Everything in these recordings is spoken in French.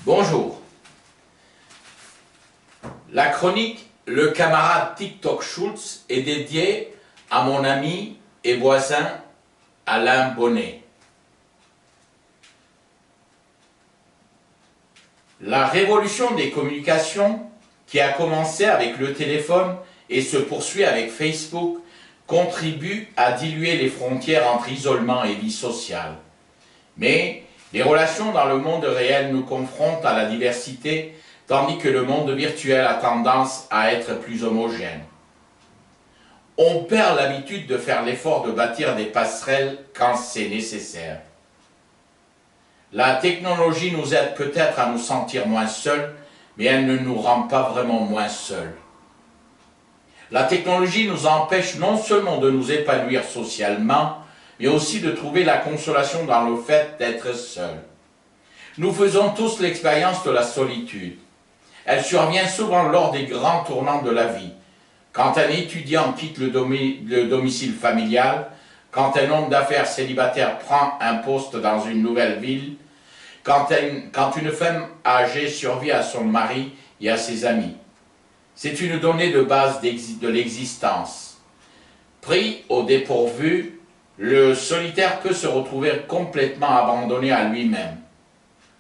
Bonjour. La chronique Le camarade TikTok Schultz est dédiée à mon ami et voisin Alain Bonnet. La révolution des communications qui a commencé avec le téléphone et se poursuit avec Facebook contribue à diluer les frontières entre isolement et vie sociale. Mais les relations dans le monde réel nous confrontent à la diversité, tandis que le monde virtuel a tendance à être plus homogène. On perd l'habitude de faire l'effort de bâtir des passerelles quand c'est nécessaire. La technologie nous aide peut-être à nous sentir moins seuls, mais elle ne nous rend pas vraiment moins seuls. La technologie nous empêche non seulement de nous épanouir socialement, mais aussi de trouver la consolation dans le fait d'être seuls. Nous faisons tous l'expérience de la solitude. Elle survient souvent lors des grands tournants de la vie. Quand un étudiant quitte le domicile familial, quand un homme d'affaires célibataire prend un poste dans une nouvelle ville, quand une femme âgée survit à son mari et à ses amis. C'est une donnée de base de l'existence. Pris au dépourvu, le solitaire peut se retrouver complètement abandonné à lui-même.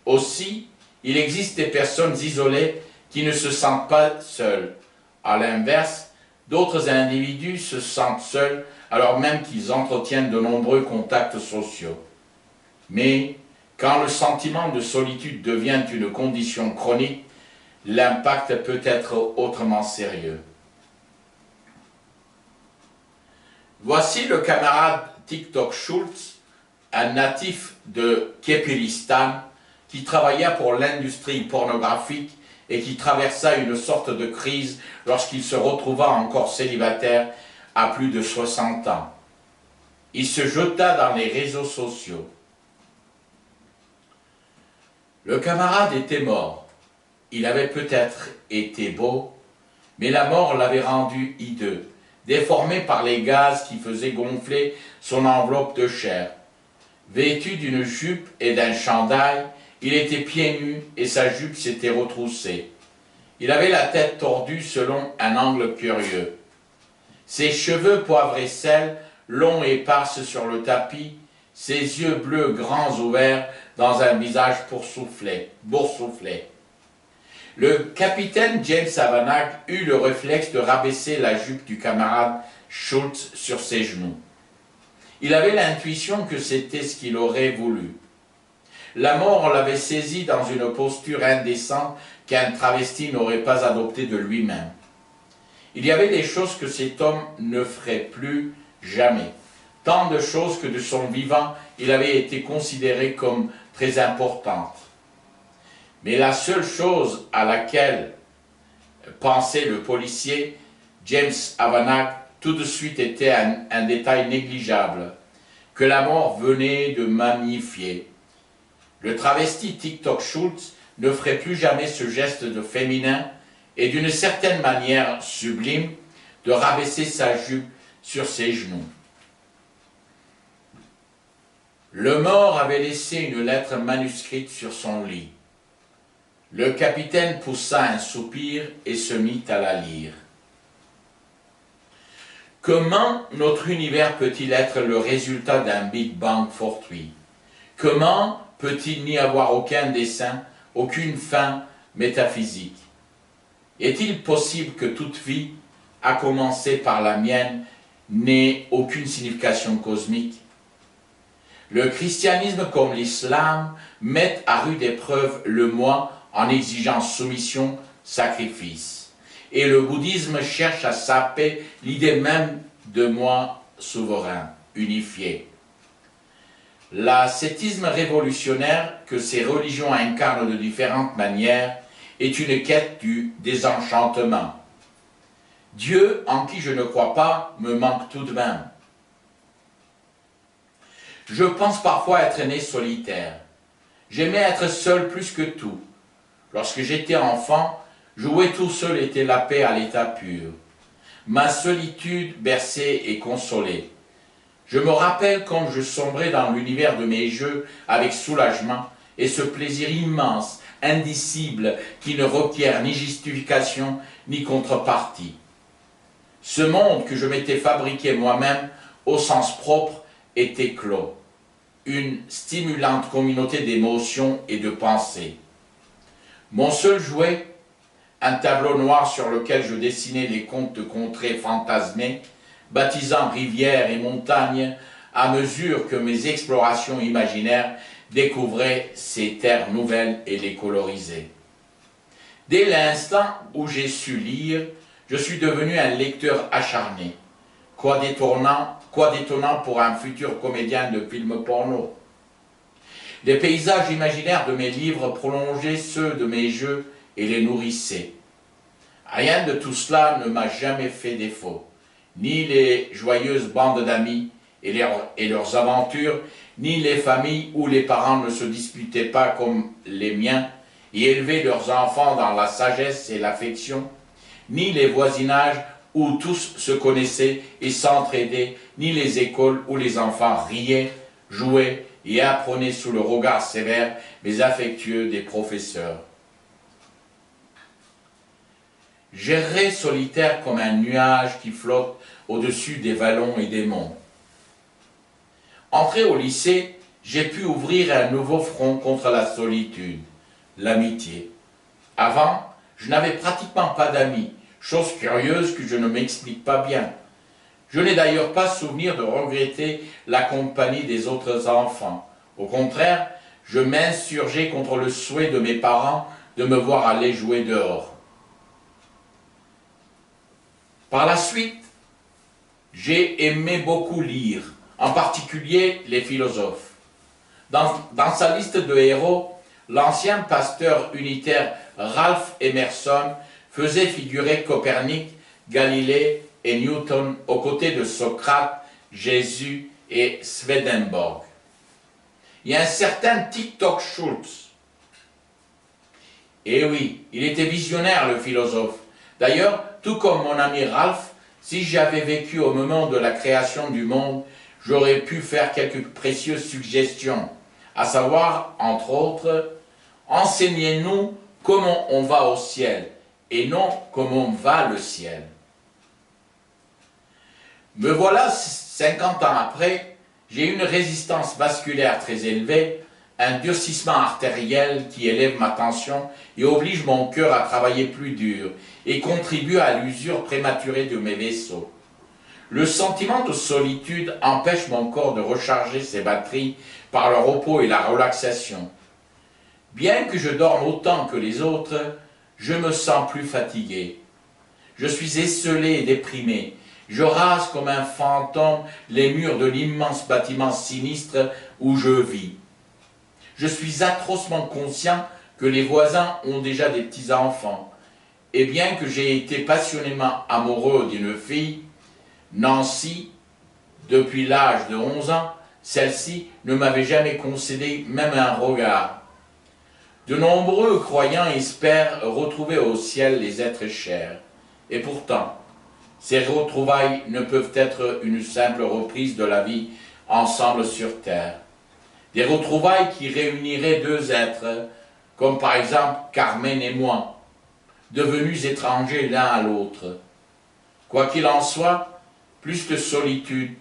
Aussi, il existe des personnes isolées qui ne se sentent pas seules. À l'inverse, d'autres individus se sentent seuls alors même qu'ils entretiennent de nombreux contacts sociaux. Mais quand le sentiment de solitude devient une condition chronique, l'impact peut être autrement sérieux. Voici le camarade TikTok Schultz, un natif de Képilistan, qui travailla pour l'industrie pornographique et qui traversa une sorte de crise lorsqu'il se retrouva encore célibataire à plus de 60 ans. Il se jeta dans les réseaux sociaux. Le camarade était mort. Il avait peut-être été beau, mais la mort l'avait rendu hideux, déformé par les gaz qui faisaient gonfler son enveloppe de chair. Vêtu d'une jupe et d'un chandail, il était pieds nus et sa jupe s'était retroussée. Il avait la tête tordue selon un angle curieux. Ses cheveux poivre et sel, longs et épars sur le tapis, ses yeux bleus grands ouverts dans un visage boursouflé. Le capitaine James Avanag eut le réflexe de rabaisser la jupe du camarade Schultz sur ses genoux. Il avait l'intuition que c'était ce qu'il aurait voulu. La mort l'avait saisi dans une posture indécente qu'un travesti n'aurait pas adoptée de lui-même. Il y avait des choses que cet homme ne ferait plus jamais. Tant de choses que de son vivant, il avait été considéré comme très importantes. Mais la seule chose à laquelle pensait le policier, James Avanag, tout de suite était un détail négligeable, que la mort venait de magnifier. Le travesti TikTok Schultz ne ferait plus jamais ce geste de féminin et d'une certaine manière sublime de rabaisser sa jupe sur ses genoux. Le mort avait laissé une lettre manuscrite sur son lit. Le capitaine poussa un soupir et se mit à la lire. Comment notre univers peut-il être le résultat d'un Big Bang fortuit? Comment peut-il n'y avoir aucun dessein, aucune fin métaphysique? Est-il possible que toute vie, à commencer par la mienne, n'ait aucune signification cosmique? Le christianisme comme l'islam mettent à rude épreuve le moi en exigeant soumission, sacrifice. Et le bouddhisme cherche à saper l'idée même de moi souverain, unifié. L'ascétisme révolutionnaire que ces religions incarnent de différentes manières est une quête du désenchantement. Dieu, en qui je ne crois pas, me manque tout de même. Je pense parfois être né solitaire. J'aimais être seul plus que tout. Lorsque j'étais enfant, jouer tout seul était la paix à l'état pur. Ma solitude berçait et consolait. Je me rappelle comme je sombrais dans l'univers de mes jeux avec soulagement et ce plaisir immense, indicible, qui ne requiert ni justification ni contrepartie. Ce monde que je m'étais fabriqué moi-même, au sens propre, était clos. Une stimulante communauté d'émotions et de pensées. Mon seul jouet, un tableau noir sur lequel je dessinais les contes de contrées fantasmées, baptisant rivières et montagnes à mesure que mes explorations imaginaires découvraient ces terres nouvelles et les colorisaient. Dès l'instant où j'ai su lire, je suis devenu un lecteur acharné. Quoi d'étonnant pour un futur comédien de films porno. Les paysages imaginaires de mes livres prolongeaient ceux de mes jeux et les nourrissaient. Rien de tout cela ne m'a jamais fait défaut, ni les joyeuses bandes d'amis et leurs aventures, ni les familles où les parents ne se disputaient pas comme les miens et élevaient leurs enfants dans la sagesse et l'affection, ni les voisinages où tous se connaissaient et s'entraidaient, ni les écoles où les enfants riaient, jouaient et apprenaient sous le regard sévère mais affectueux des professeurs. J'errais solitaire comme un nuage qui flotte au-dessus des vallons et des monts. Entré au lycée, j'ai pu ouvrir un nouveau front contre la solitude, l'amitié. Avant, je n'avais pratiquement pas d'amis, chose curieuse que je ne m'explique pas bien. Je n'ai d'ailleurs pas souvenir de regretter la compagnie des autres enfants. Au contraire, je m'insurgeais contre le souhait de mes parents de me voir aller jouer dehors. Par la suite, j'ai aimé beaucoup lire, en particulier les philosophes. Dans sa liste de héros, l'ancien pasteur unitaire Ralph Emerson faisait figurer Copernic, Galilée et Newton aux côtés de Socrate, Jésus et Swedenborg. Il y a un certain TikTok Schultz. Et oui, il était visionnaire le philosophe. D'ailleurs, tout comme mon ami Ralph, si j'avais vécu au moment de la création du monde, j'aurais pu faire quelques précieuses suggestions, à savoir, entre autres, enseignez-nous comment on va au ciel, et non comment va le ciel. Me voilà 50 ans après, j'ai une résistance vasculaire très élevée, un durcissement artériel qui élève ma tension et oblige mon cœur à travailler plus dur et contribue à l'usure prématurée de mes vaisseaux. Le sentiment de solitude empêche mon corps de recharger ses batteries par le repos et la relaxation. Bien que je dorme autant que les autres, je me sens plus fatigué. Je suis esseulé et déprimé. Je rase comme un fantôme les murs de l'immense bâtiment sinistre où je vis. Je suis atrocement conscient que les voisins ont déjà des petits-enfants. Et bien que j'ai été passionnément amoureux d'une fille, Nancy, depuis l'âge de 11 ans, celle-ci ne m'avait jamais concédé même un regard. De nombreux croyants espèrent retrouver au ciel les êtres chers. Et pourtant, ces retrouvailles ne peuvent être une simple reprise de la vie ensemble sur terre. Des retrouvailles qui réuniraient deux êtres, comme par exemple Carmen et moi, devenus étrangers l'un à l'autre. Quoi qu'il en soit, plus de solitude,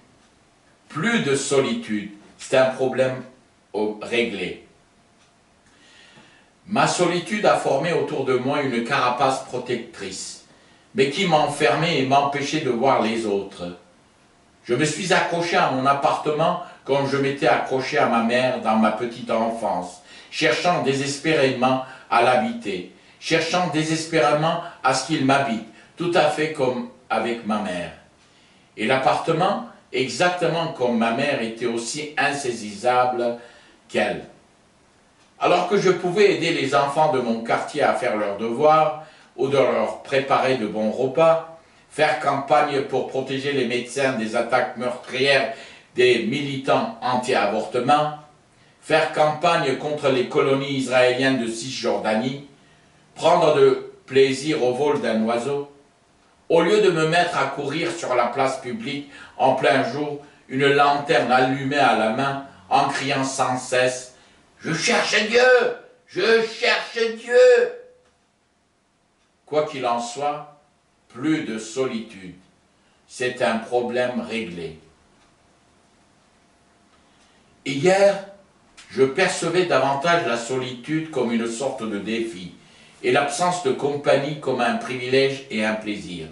c'est un problème réglé. Ma solitude a formé autour de moi une carapace protectrice, mais qui m'enfermait et m'empêchait de voir les autres. Je me suis accroché à mon appartement comme je m'étais accroché à ma mère dans ma petite enfance, cherchant désespérément à l'habiter, cherchant désespérément à ce qu'il m'habite, tout à fait comme avec ma mère. Et l'appartement, exactement comme ma mère, était aussi insaisissable qu'elle. Alors que je pouvais aider les enfants de mon quartier à faire leurs devoirs ou de leur préparer de bons repas, faire campagne pour protéger les médecins des attaques meurtrières des militants anti-avortement, faire campagne contre les colonies israéliennes de Cisjordanie, prendre de plaisir au vol d'un oiseau, au lieu de me mettre à courir sur la place publique en plein jour, une lanterne allumée à la main, en criant sans cesse « Je cherche Dieu! Je cherche Dieu !» Quoi qu'il en soit, plus de solitude. C'est un problème réglé. Hier, je percevais davantage la solitude comme une sorte de défi et l'absence de compagnie comme un privilège et un plaisir.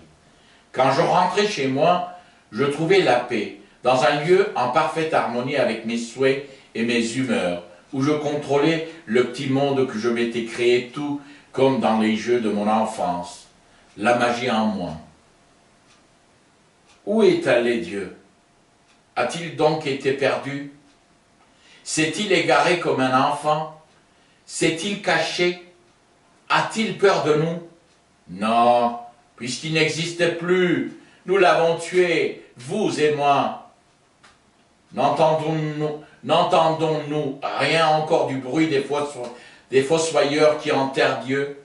Quand je rentrais chez moi, je trouvais la paix, dans un lieu en parfaite harmonie avec mes souhaits et mes humeurs, où je contrôlais le petit monde que je m'étais créé tout comme dans les jeux de mon enfance, la magie en moi. Où est allé Dieu? A-t-il donc été perdu? S'est-il égaré comme un enfant? S'est-il caché? A-t-il peur de nous? Non, puisqu'il n'existait plus. Nous l'avons tué, vous et moi. N'entendons-nous rien encore du bruit des fossoyeurs qui enterrent Dieu?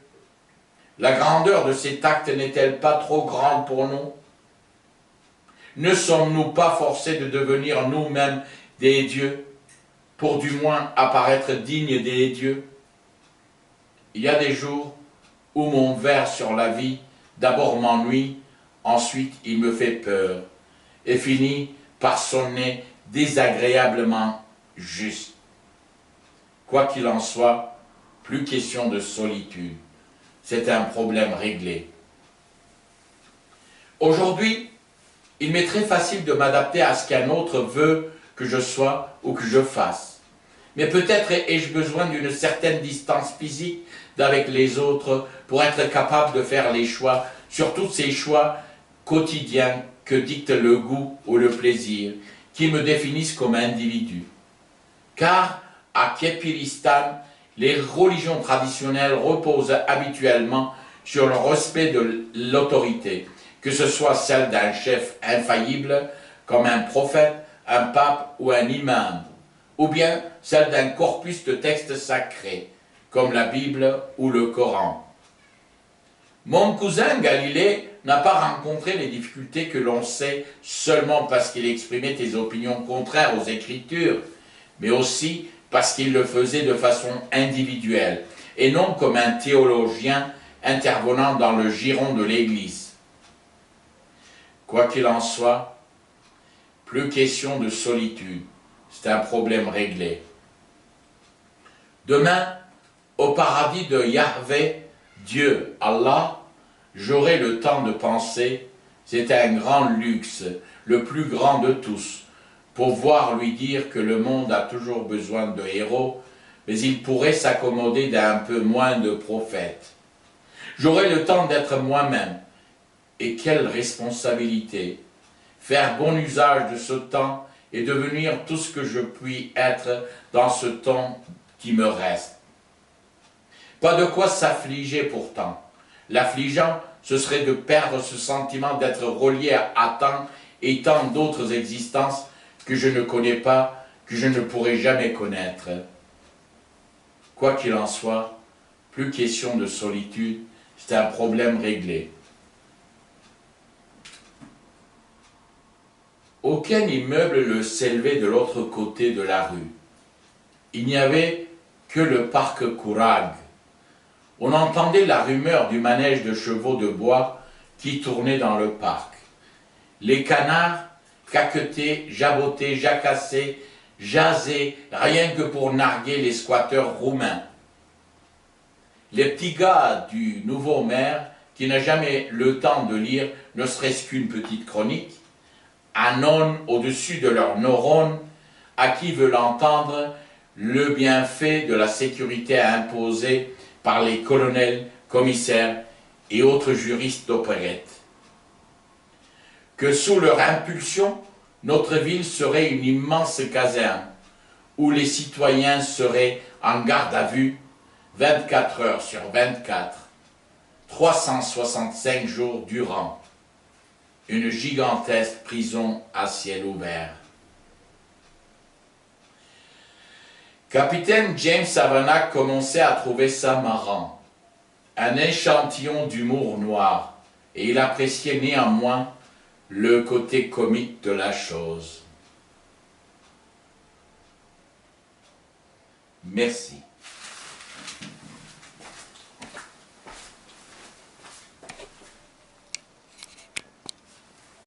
La grandeur de cet acte n'est-elle pas trop grande pour nous? Ne sommes-nous pas forcés de devenir nous-mêmes des dieux, pour du moins apparaître dignes des dieux? Il y a des jours où mon vers sur la vie d'abord m'ennuie, ensuite il me fait peur, et finit par sonner désagréablement juste. Quoi qu'il en soit, plus question de solitude. C'est un problème réglé. Aujourd'hui, il m'est très facile de m'adapter à ce qu'un autre veut que je sois ou que je fasse. Mais peut-être ai-je besoin d'une certaine distance physique d'avec les autres pour être capable de faire les choix, surtout ces choix quotidiens que dicte le goût ou le plaisir, qui me définissent comme individu. Car à Képiristan, les religions traditionnelles reposent habituellement sur le respect de l'autorité, que ce soit celle d'un chef infaillible, comme un prophète, un pape ou un imam, ou bien celle d'un corpus de textes sacrés, comme la Bible ou le Coran. Mon cousin Galilée n'a pas rencontré les difficultés que l'on sait seulement parce qu'il exprimait des opinions contraires aux Écritures, mais aussi parce qu'il le faisait de façon individuelle, et non comme un théologien intervenant dans le giron de l'Église. Quoi qu'il en soit, plus question de solitude, c'est un problème réglé. Demain, au paradis de Yahvé, Dieu, Allah, j'aurai le temps de penser, c'est un grand luxe, le plus grand de tous, pouvoir lui dire que le monde a toujours besoin de héros, mais il pourrait s'accommoder d'un peu moins de prophètes. J'aurai le temps d'être moi-même, et quelle responsabilité! Faire bon usage de ce temps et devenir tout ce que je puis être dans ce temps qui me reste. Pas de quoi s'affliger pourtant. L'affligeant, ce serait de perdre ce sentiment d'être relié à tant et tant d'autres existences que je ne connais pas, que je ne pourrai jamais connaître. Quoi qu'il en soit, plus question de solitude, c'est un problème réglé. Aucun immeuble ne s'élevait de l'autre côté de la rue. Il n'y avait que le parc Courag. On entendait la rumeur du manège de chevaux de bois qui tournait dans le parc. Les canards caquetaient, jabotaient, jacassaient, jasaient, rien que pour narguer les squatteurs roumains. Les petits gars du nouveau maire, qui n'a jamais le temps de lire ne serait-ce qu'une petite chronique, annonnent au-dessus de leurs neurones à qui veut l'entendre le bienfait de la sécurité imposée par les colonels, commissaires et autres juristes d'opérette. Que sous leur impulsion, notre ville serait une immense caserne où les citoyens seraient en garde à vue 24 heures sur 24, 365 jours durant. Une gigantesque prison à ciel ouvert. Capitaine James Savannah commençait à trouver ça marrant, un échantillon d'humour noir, et il appréciait néanmoins le côté comique de la chose. Merci.